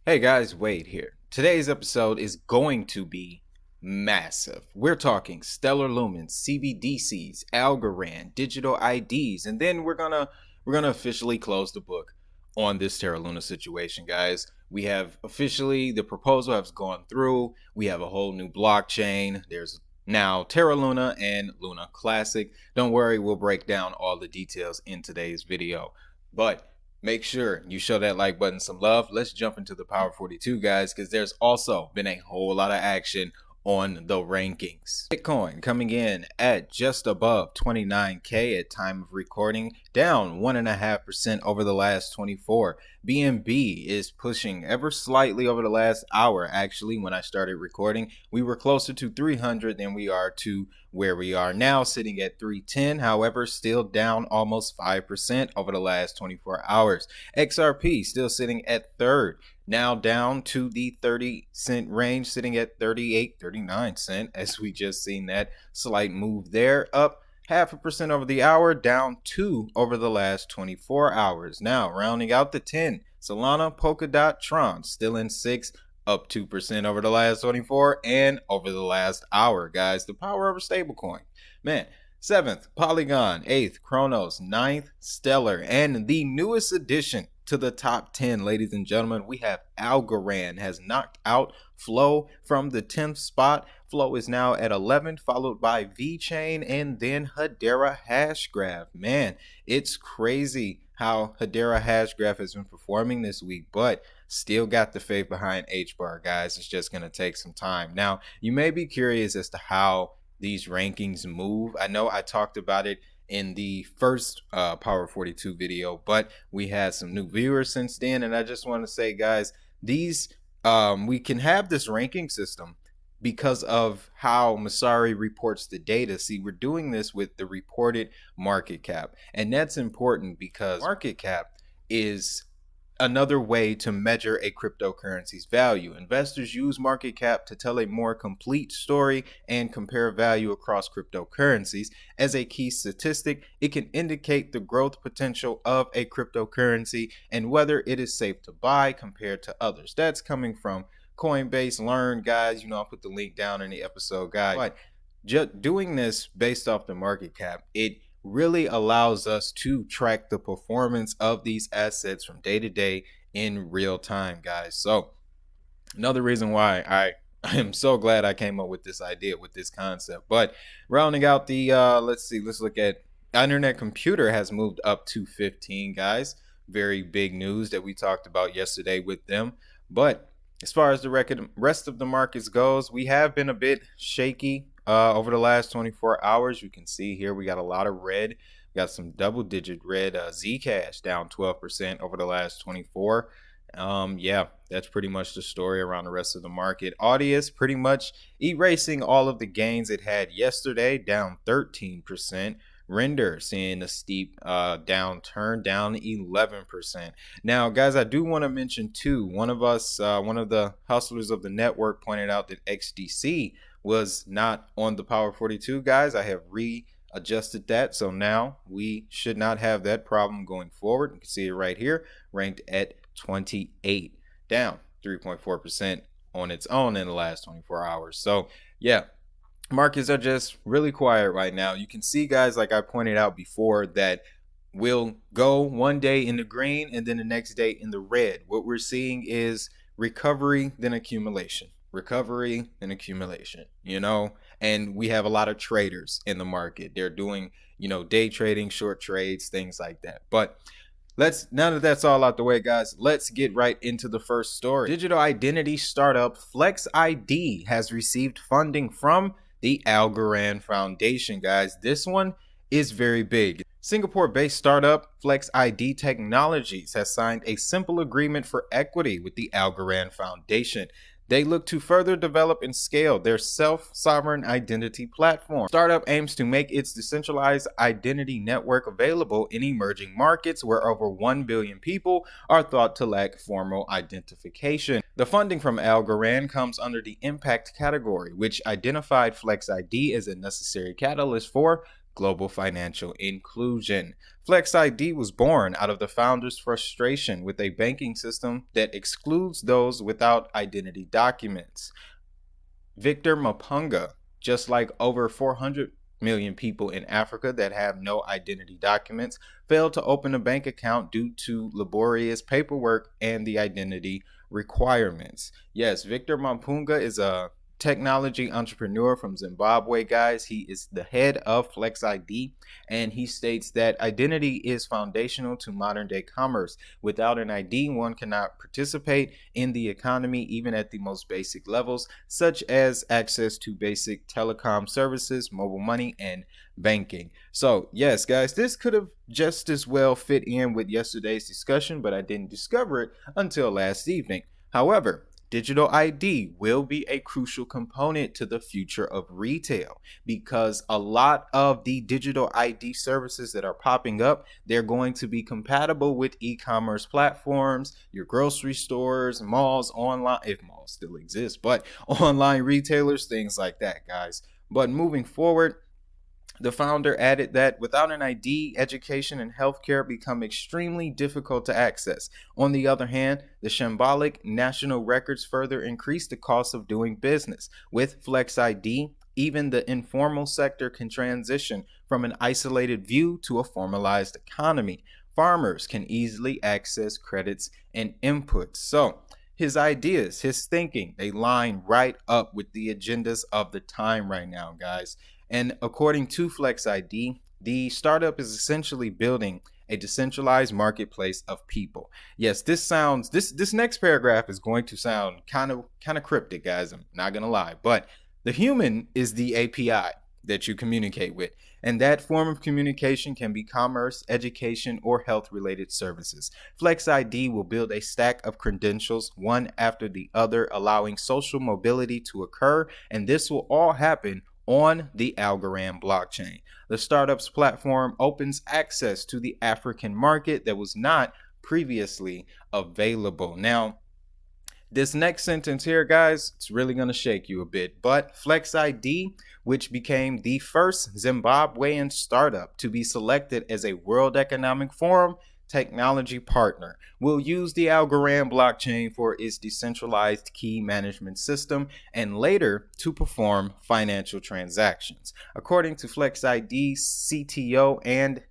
Hey guys, Wade here. Today's episode is going to be massive. We're talking stellar lumens, CBDCs, Algorand, digital IDs, and then we're gonna officially close the book on this Terra Luna situation, guys. We have officially the proposal has gone through. We have a whole new blockchain. There's now Terra Luna and Luna Classic. Don't worry, we'll break down all the details in today's video. But make sure you show that like button some love. Let's jump into the Power 42, guys, because there's also been a whole lot of action on the rankings. Bitcoin coming in at just above 29K at time of recording, down 1.5% over the last 24. BNB is pushing ever slightly over the last hour. Actually, when I started recording, we were closer to 300 than we are to where we are now, sitting at 310. However, still down almost 5% over the last 24 hours. XRP still sitting at third, now down to the 30-cent range, sitting at 39 cents, as we just seen that slight move there, up 0.5% over the hour, down 2 over the last 24 hours. Now, rounding out the 10, Solana, Polkadot, Tron, still in 6, up 2% over the last 24 and over the last hour, guys. The power of a stablecoin, man. 7th, Polygon. 8th, Chronos. 9th, Stellar. And the newest addition to the top 10, ladies and gentlemen, we have Algorand has knocked out Flow from the 10th spot. Flow is now at 11, followed by VeChain and then Hedera Hashgraph. Man, it's crazy how Hedera Hashgraph has been performing this week, but still got the faith behind HBAR, guys. It's just going to take some time. Now, you may be curious as to how these rankings move. I know I talked about it in the first Power 42 video, but we had some new viewers since then, and I just want to say, guys, these we can have this ranking system because of how Messari reports the data. See, we're doing this with the reported market cap, and that's important because market cap is another way to measure a cryptocurrency's value. Investors use market cap to tell a more complete story and compare value across cryptocurrencies. As a key statistic, it can indicate the growth potential of a cryptocurrency and whether it is safe to buy compared to others. That's coming from Coinbase. Learn, guys. I'll put the link down in the episode guide. But just doing this based off the market cap, it really allows us to track the performance of these assets from day to day in real time, guys. So another reason why I am so glad I came up with this idea, with this concept. But rounding out the let's look at Internet Computer has moved up to 15, guys. Very big news that we talked about yesterday with them. But as far as the rest of the markets goes, we have been a bit shaky over the last 24 hours. You can see here we got a lot of red. We got some double-digit red. Zcash down 12% over the last 24. Yeah, that's pretty much the story around the rest of the market. Audius pretty much erasing all of the gains it had yesterday, down 13%. Render seeing a steep downturn, down 11%. Now, guys, I do want to mention too, one of the hustlers of the network pointed out that XDC was not on the Power 42, guys. I have readjusted that, so now we should not have that problem going forward. You can see it right here, ranked at 28, down 3.4% on its own in the last 24 hours. So yeah, markets are just really quiet right now. You can see, guys, like I pointed out before, that we'll go one day in the green and then the next day in the red. What we're seeing is recovery, then accumulation. Recovery and accumulation, and we have a lot of traders in the market. They're doing, day trading, short trades, things like that. But now that that's all out the way, guys, let's get right into the first story. Digital identity startup FlexID has received funding from the Algorand Foundation, guys. This one is very big. Singapore-based startup FlexID Technologies has signed a simple agreement for equity with the Algorand Foundation. They look to further develop and scale their self-sovereign identity platform. Startup aims to make its decentralized identity network available in emerging markets where over 1 billion people are thought to lack formal identification. The funding from Algorand comes under the impact category, which identified FlexID as a necessary catalyst for global financial inclusion. FlexID was born out of the founders' frustration with a banking system that excludes those without identity documents. Victor Mapunga, just like over 400 million people in Africa that have no identity documents, failed to open a bank account due to laborious paperwork and the identity requirements. Yes, Victor Mapunga is a technology entrepreneur from Zimbabwe, guys. He is the head of FlexID, and he states that identity is foundational to modern day commerce. Without an ID, one cannot participate in the economy, even at the most basic levels, such as access to basic telecom services, mobile money, and banking. So, yes, guys, this could have just as well fit in with yesterday's discussion, but I didn't discover it until last evening. However, digital ID will be a crucial component to the future of retail, because a lot of the digital ID services that are popping up, they're going to be compatible with e-commerce platforms, your grocery stores, malls, online, if malls still exist, but online retailers, things like that, guys. But moving forward, the founder added that without an ID, education and healthcare become extremely difficult to access. On the other hand, the shambolic national records further increase the cost of doing business. With FlexID, even the informal sector can transition from an isolated view to a formalized economy. Farmers can easily access credits and inputs. So, his ideas, his thinking, they line right up with the agendas of the time right now, guys. And according to FlexID, the startup is essentially building a decentralized marketplace of people. Yes, this next paragraph is going to sound kind of cryptic, guys. I'm not gonna lie, but the human is the API that you communicate with, and that form of communication can be commerce, education, or health-related services. FlexID will build a stack of credentials, one after the other, allowing social mobility to occur, and this will all happen on the Algorand blockchain. The startup's platform opens access to the African market that was not previously available. Now, this next sentence here, guys, it's really going to shake you a bit. But FlexID, which became the first Zimbabwean startup to be selected as a World Economic Forum technology partner, will use the Algorand blockchain for its decentralized key management system and later to perform financial transactions. According to FlexID CTO and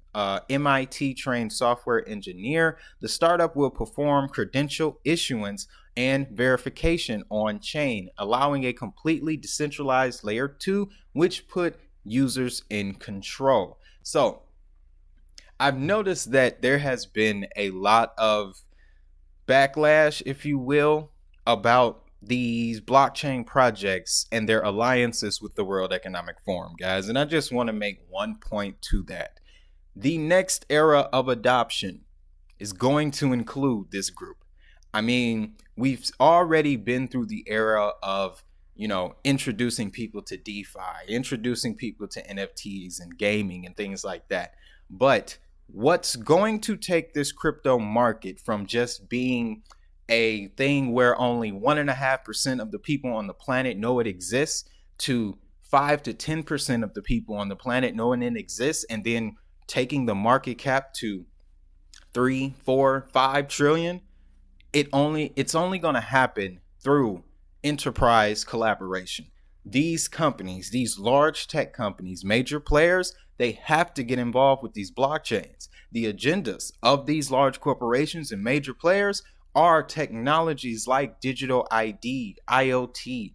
MIT trained software engineer, the startup will perform credential issuance and verification on chain, allowing a completely decentralized layer 2, which put users in control. So I've noticed that there has been a lot of backlash, if you will, about these blockchain projects and their alliances with the World Economic Forum, guys. And I just want to make one point to that. The next era of adoption is going to include this group. I mean, we've already been through the era of, introducing people to DeFi, introducing people to NFTs and gaming and things like that. But what's going to take this crypto market from just being a thing where only 1.5% of the people on the planet know it exists to 5 to 10% of the people on the planet knowing it exists, and then taking the market cap to 3, 4, 5 trillion, it's only going to happen through enterprise collaboration. These companies, these large tech companies, major players, they have to get involved with these blockchains. The agendas of these large corporations and major players are technologies like digital ID, IoT,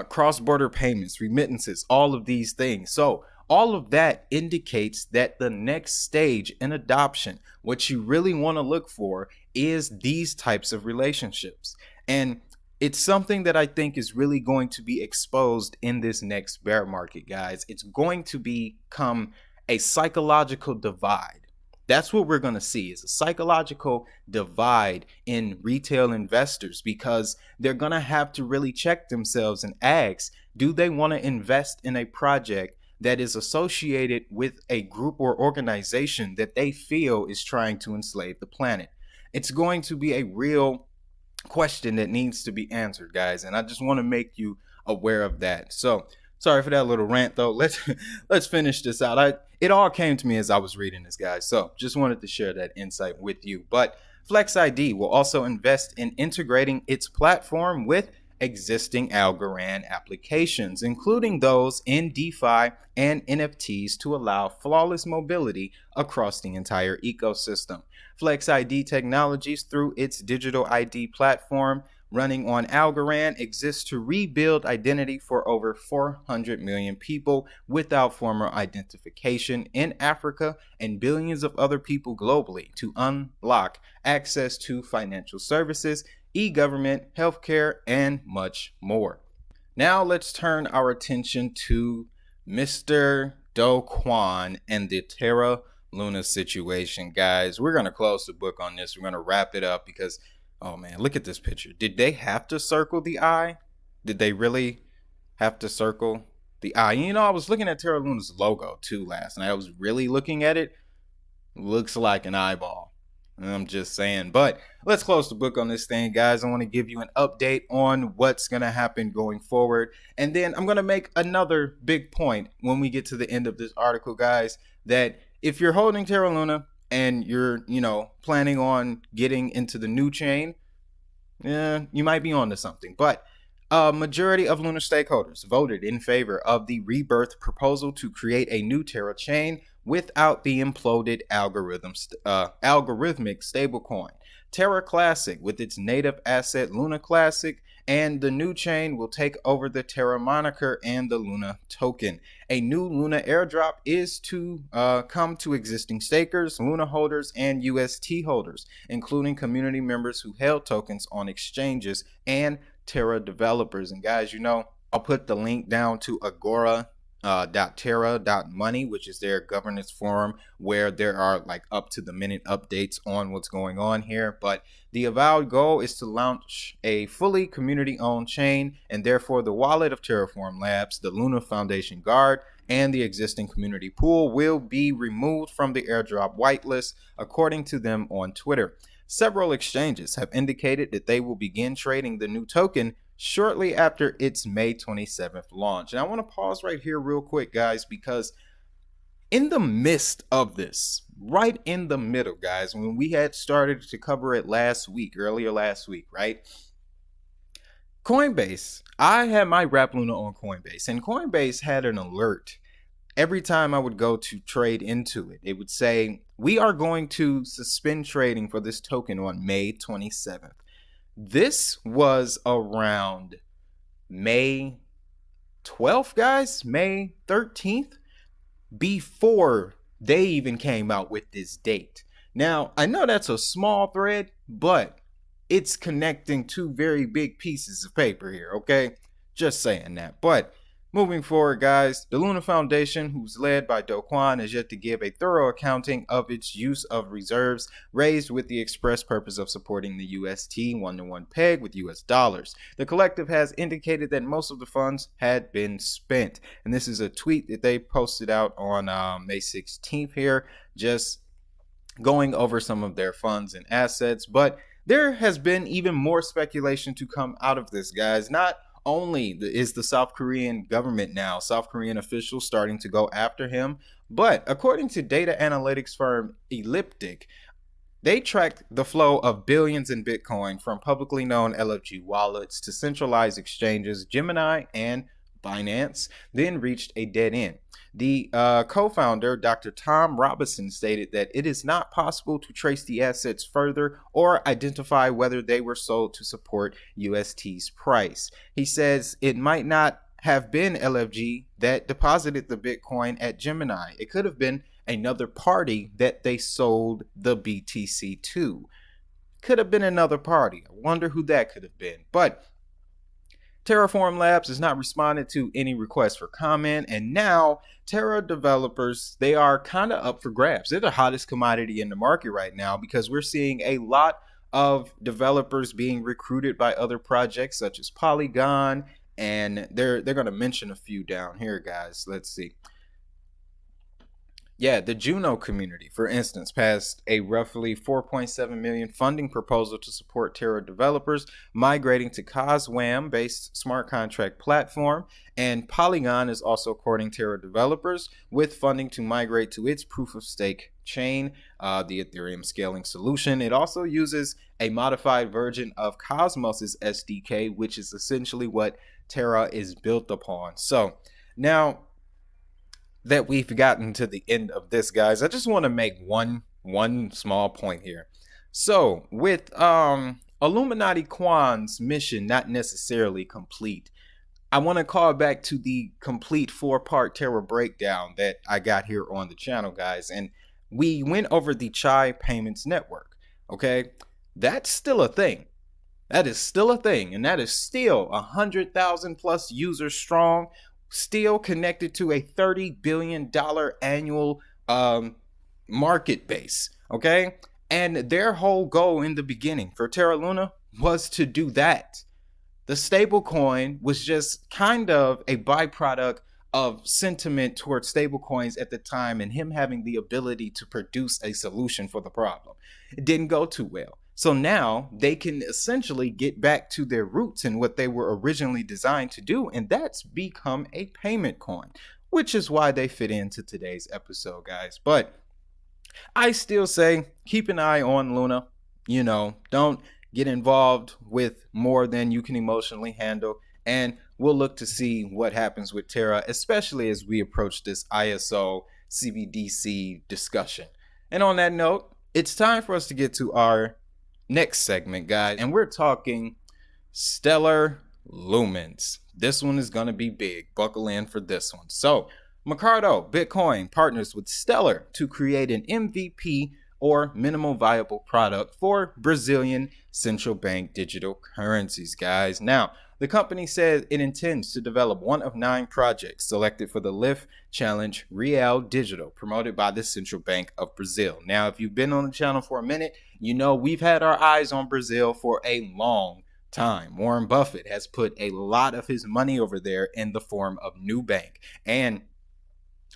cross-border payments, remittances, all of these things. So all of that indicates that the next stage in adoption, what you really want to look for is these types of relationships. And it's something that I think is really going to be exposed in this next bear market, guys. It's going to become a psychological divide. That's what we're going to see, is a psychological divide in retail investors, because they're going to have to really check themselves and ask, do they want to invest in a project that is associated with a group or organization that they feel is trying to enslave the planet? It's going to be a real question that needs to be answered, guys, and I just want to make you aware of that. So Sorry for that little rant though. Let's finish this out. It all came to me as I was reading this, guys. So just wanted to share that insight with you. But FlexID will also invest in integrating its platform with existing Algorand applications, including those in DeFi and NFTs, to allow flawless mobility across the entire ecosystem. FlexID Technologies, through its digital ID platform running on Algorand, exists to rebuild identity for over 400 million people without formal identification in Africa and billions of other people globally, to unlock access to financial services, e-government, healthcare, and much more. Now let's turn our attention to Mr. Do Kwon and the Terra Luna situation, guys. We're going to close the book on this. We're going to wrap it up because, oh man, look at this picture. Did they have to circle the eye? Did they really have to circle the eye? You know, I was looking at Terra Luna's logo too last night. I was really looking at it. Looks like an eyeball. I'm just saying. But let's close the book on this thing, guys. I want to give you an update on what's going to happen going forward. And then I'm going to make another big point when we get to the end of this article, guys, that if you're holding Terra Luna and you're, planning on getting into the new chain, you might be onto something. But a majority of Luna stakeholders voted in favor of the Rebirth proposal to create a new Terra chain without the imploded algorithmic stablecoin. Terra Classic, with its native asset Luna Classic, and the new chain will take over the Terra moniker and the Luna token. A new Luna airdrop is to come to existing stakers, Luna holders, and UST holders, including community members who held tokens on exchanges and Terra developers. And guys, I'll put the link down to Agora.terra.money, which is their governance forum where there are like up to the minute updates on what's going on here. But the avowed goal is to launch a fully community owned chain, and therefore the wallet of Terraform Labs, the Luna Foundation Guard, and the existing community pool will be removed from the airdrop whitelist, according to them on Twitter. Several exchanges have indicated that they will begin trading the new token shortly after its May 27th launch. And I want to pause right here real quick, guys, because in the midst of this, right in the middle, guys, when we had started to cover it earlier last week, right? Coinbase, I had my Wrap Luna on Coinbase, and Coinbase had an alert every time I would go to trade into it. It would say, we are going to suspend trading for this token on May 27th. This was around May 12th, guys, May 13th, before they even came out with this date. Now, I know that's a small thread, but it's connecting two very big pieces of paper here, okay? Just saying that. But moving forward, guys, the Luna Foundation, who's led by Do Kwon, is yet to give a thorough accounting of its use of reserves raised with the express purpose of supporting the UST 1-to-1 peg with US dollars. The collective has indicated that most of the funds had been spent. And this is a tweet that they posted out on May 16th here, just going over some of their funds and assets. But there has been even more speculation to come out of this, guys. Not only is the South Korean government now, South Korean officials starting to go after him, but according to data analytics firm Elliptic, they tracked the flow of billions in Bitcoin from publicly known LFG wallets to centralized exchanges Gemini and Binance, then reached a dead end. The co-founder, Dr. Tom Robinson, stated that it is not possible to trace the assets further or identify whether they were sold to support UST's price. He says it might not have been LFG that deposited the Bitcoin at Gemini. It could have been another party that they sold the BTC to. Could have been another party. I wonder who that could have been. But Terraform Labs has not responded to any requests for comment, and now Terra developers, they are kind of up for grabs. They're the hottest commodity in the market right now because we're seeing a lot of developers being recruited by other projects such as Polygon, and they're going to mention a few down here, guys. Let's see. Yeah, the Juno community, for instance, passed a roughly 4.7 million funding proposal to support Terra developers migrating to CosWAM based smart contract platform, and Polygon is also courting Terra developers with funding to migrate to its proof of stake chain, the Ethereum scaling solution. It also uses a modified version of Cosmos's SDK, which is essentially what Terra is built upon. So now that we've gotten to the end of this, guys, I just want to make one small point here. So with Illuminati Quan's mission not necessarily complete, I want to call back to the complete 4-part Terra breakdown that I got here on the channel, guys, and we went over the Chai Payments Network. Okay, that's still a thing. That is still a thing, and that is still 100,000 plus users strong, still connected to a $30 billion annual market base. Okay, and their whole goal in the beginning for Terra Luna was to do that. The stablecoin was just kind of a byproduct of sentiment towards stablecoins at the time and him having the ability to produce a solution for the problem. It didn't go too well. So now they can essentially get back to their roots and what they were originally designed to do, and that's become a payment coin, which is why they fit into today's episode, guys. But I still say keep an eye on Luna. You know, don't get involved with more than you can emotionally handle, and we'll look to see what happens with Terra, especially as we approach this ISO CBDC discussion. And on that note, it's time for us to get to our next segment, guys, and we're talking Stellar Lumens. This one is going to be big. Buckle in for this one. So Mercado Bitcoin partners with Stellar to create an MVP, or minimal viable product, for Brazilian central bank digital currencies, guys. Now, the company says it intends to develop one of 9 projects selected for the Lift Challenge Real Digital, promoted by the Central Bank of Brazil. Now, if you've been on the channel for a minute, you know we've had our eyes on Brazil for a long time. Warren Buffett has put a lot of his money over there in the form of Nubank. And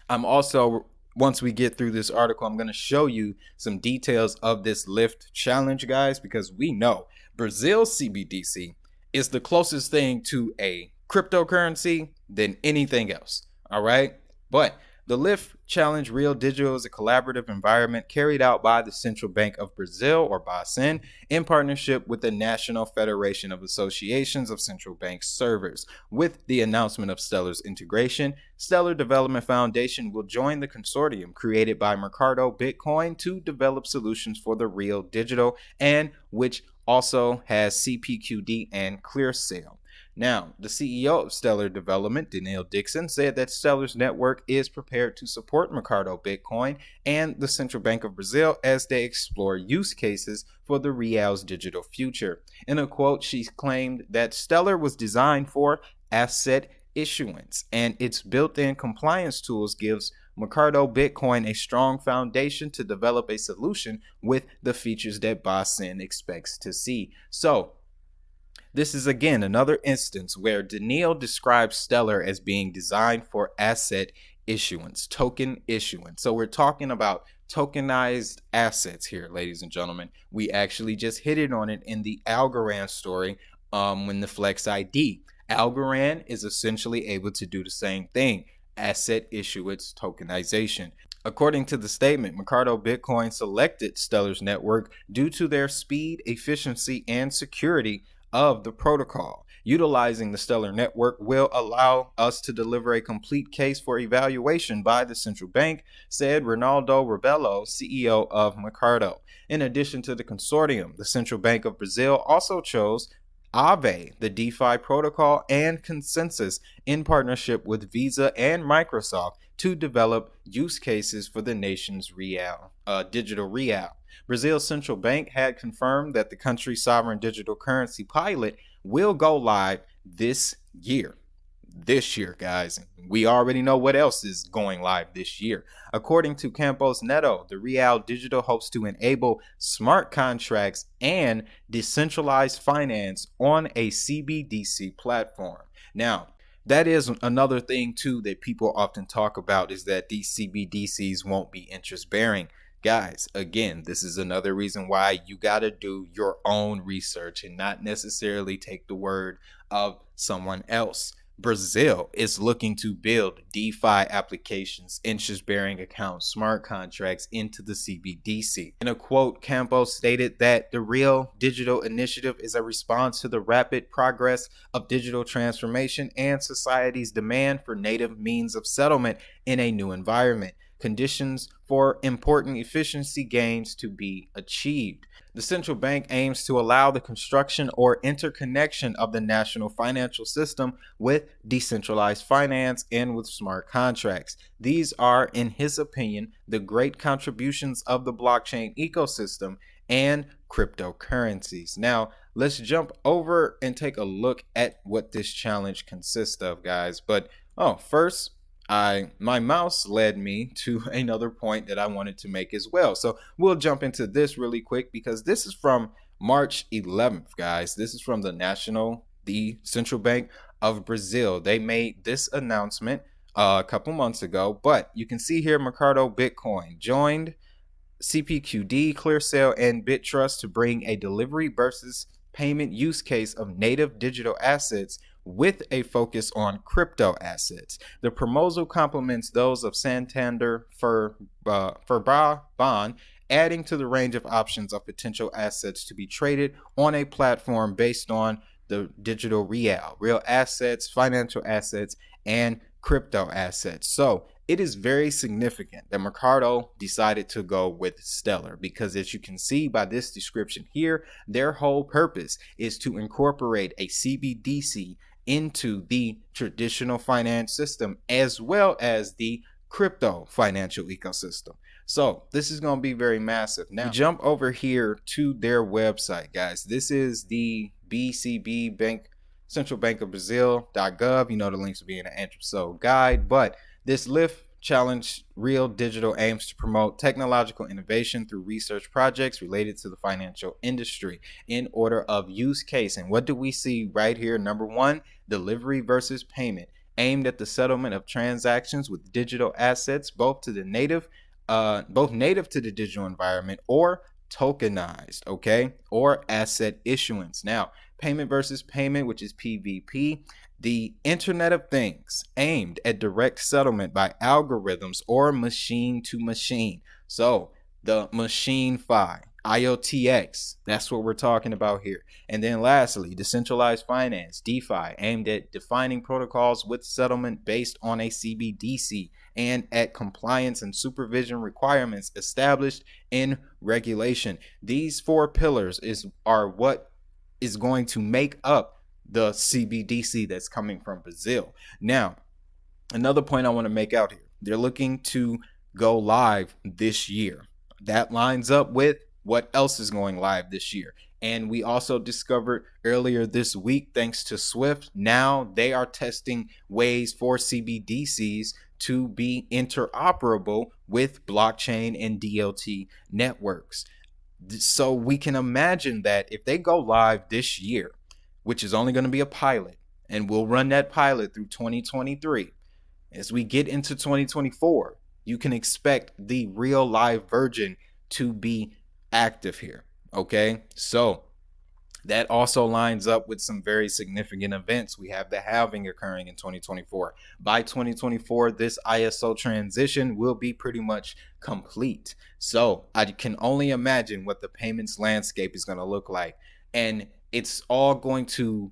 I'm also, once we get through this article, I'm going to show you some details of this Lift Challenge, guys, because we know Brazil's CBDC is the closest thing to a cryptocurrency than anything else. All right. But the Lift Challenge Real Digital is a collaborative environment carried out by the Central Bank of Brazil, or BACEN, in partnership with the National Federation of Associations of Central Bank Servers. With the announcement of Stellar's integration, Stellar Development Foundation will join the consortium created by Mercado Bitcoin to develop solutions for the Real Digital, and which also has CPQD and ClearSale. Now, the CEO of Stellar Development, Daniel Dixon, said that Stellar's network is prepared to support Mercado Bitcoin and the Central Bank of Brazil as they explore use cases for the Real's digital future. In a quote, she claimed that Stellar was designed for asset issuance, and its built-in compliance tools gives Mercado Bitcoin a strong foundation to develop a solution with the features that BACEN expects to see. So, this is again another instance where Daniel describes Stellar as being designed for asset issuance, token issuance. So we're talking about tokenized assets here, ladies and gentlemen. We actually just hit it on it in the Algorand story when the FlexID. Algorand is essentially able to do the same thing, asset issuance tokenization. According to the statement, Mercado Bitcoin selected Stellar's network due to their speed, efficiency, and security of the protocol. Utilizing the Stellar network will allow us to deliver a complete case for evaluation by the central bank, said Ronaldo Rebelo, CEO of Mercado. In addition to the consortium, the Central Bank of Brazil also chose Aave, the DeFi protocol, and Consensus in partnership with Visa and Microsoft to develop use cases for the nation's digital real. Brazil's central bank had confirmed that the country's sovereign digital currency pilot will go live this year. This year, guys. We already know what else is going live this year. According to Campos Neto, the Real Digital hopes to enable smart contracts and decentralized finance on a CBDC platform. Now, that is another thing too that people often talk about, is that these CBDCs won't be interest bearing. Guys, again, this is another reason why you got to do your own research and not necessarily take the word of someone else. Brazil is looking to build DeFi applications, interest bearing accounts, smart contracts into the CBDC. In a quote, Campos stated that the Real Digital Initiative is a response to the rapid progress of digital transformation and society's demand for native means of settlement in a new environment. Conditions for important efficiency gains to be achieved. The central bank aims to allow the construction or interconnection of the national financial system with decentralized finance and with smart contracts. These are, in his opinion, the great contributions of the blockchain ecosystem and cryptocurrencies. Now, let's jump over and take a look at what this challenge consists of, guys. But first, my mouse led me to another point that I wanted to make as well. So we'll jump into this really quick because this is from March 11th, guys. This is from the Central Bank of Brazil. They made this announcement a couple months ago, but you can see here Mercado Bitcoin joined CPQD, ClearSale, and BitTrust to bring a delivery versus payment use case of native digital assets with a focus on crypto assets. The proposal complements those of Santander for Bond, adding to the range of options of potential assets to be traded on a platform based on the digital real assets, financial assets, and crypto assets. So it is very significant that Mercado decided to go with Stellar because, as you can see by this description here, their whole purpose is to incorporate a CBDC into the traditional finance system as well as the crypto financial ecosystem. So this is going to be very massive. Now, we jump over here to their website, guys. This is the BCB Bank, Central Bank of Brazil.gov. You know, the links will be in the episode guide, but this Lift Challenge Real Digital aims to promote technological innovation through research projects related to the financial industry in order of use case. And what do we see right here? Number one, delivery versus payment, aimed at the settlement of transactions with digital assets, both native to the digital environment or tokenized, okay, or asset issuance. Now, payment versus payment, which is PVP, the Internet of Things, aimed at direct settlement by algorithms or machine to machine. So the machine fi, IOTX, that's what we're talking about here. And then lastly, decentralized finance, DeFi, aimed at defining protocols with settlement based on a CBDC and at compliance and supervision requirements established in regulation. These four pillars are what is going to make up the CBDC that's coming from Brazil. Now, another point I want to make out here, they're looking to go live this year. That lines up with what else is going live this year. And we also discovered earlier this week, thanks to Swift, now they are testing ways for CBDCs to be interoperable with blockchain and DLT networks. So we can imagine that if they go live this year, which is only going to be a pilot, and we'll run that pilot through 2023. As we get into 2024, you can expect the real live version to be active here, okay? So that also lines up with some very significant events. We have the halving occurring in 2024. By 2024, this ISO transition will be pretty much complete. So I can only imagine what the payments landscape is going to look like. And it's going to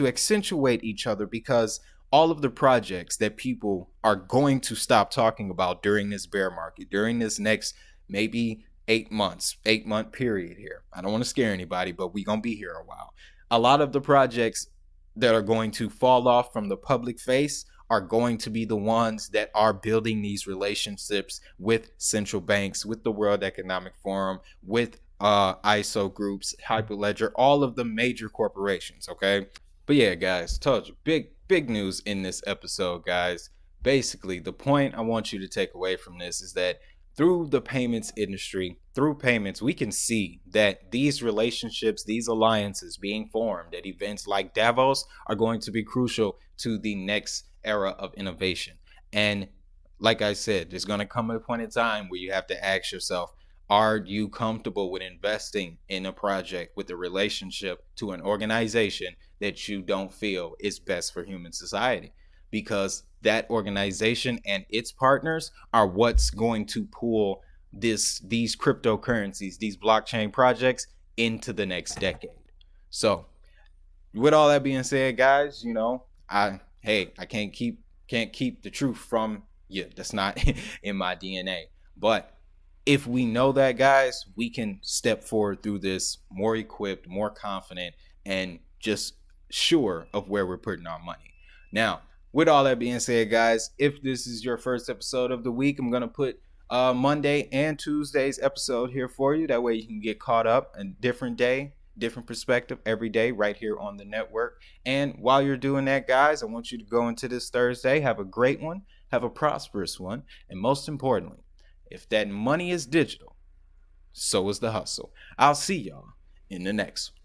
accentuate each other because all of the projects that people are going to stop talking about during this bear market, during this next maybe 8-month period here. I don't want to scare anybody, but we're going to be here a while. A lot of the projects that are going to fall off from the public face are going to be the ones that are building these relationships with central banks, with the World Economic Forum, with ISO groups, Hyperledger, all of the major corporations, okay? But yeah, guys, told you, big news in this episode, guys. Basically, the point I want you to take away from this is that through the payments industry, through payments, we can see that these relationships, these alliances being formed at events like Davos are going to be crucial to the next era of innovation. And like I said, there's going to come a point in time where you have to ask yourself, are you comfortable with investing in a project with a relationship to an organization that you don't feel is best for human society? Because that organization and its partners are what's going to pull these cryptocurrencies, these blockchain projects into the next decade. So with all that being said, guys, I can't keep the truth from you. That's not in my DNA. But if we know that, guys, we can step forward through this more equipped, more confident, and just sure of where we're putting our money. Now, with all that being said, guys, if this is your first episode of the week, I'm going to put Monday and Tuesday's episode here for you. That way you can get caught up a different day, different perspective every day right here on the network. And while you're doing that, guys, I want you to go into this Thursday, have a great one, have a prosperous one, and most importantly, if that money is digital, so is the hustle. I'll see y'all in the next one.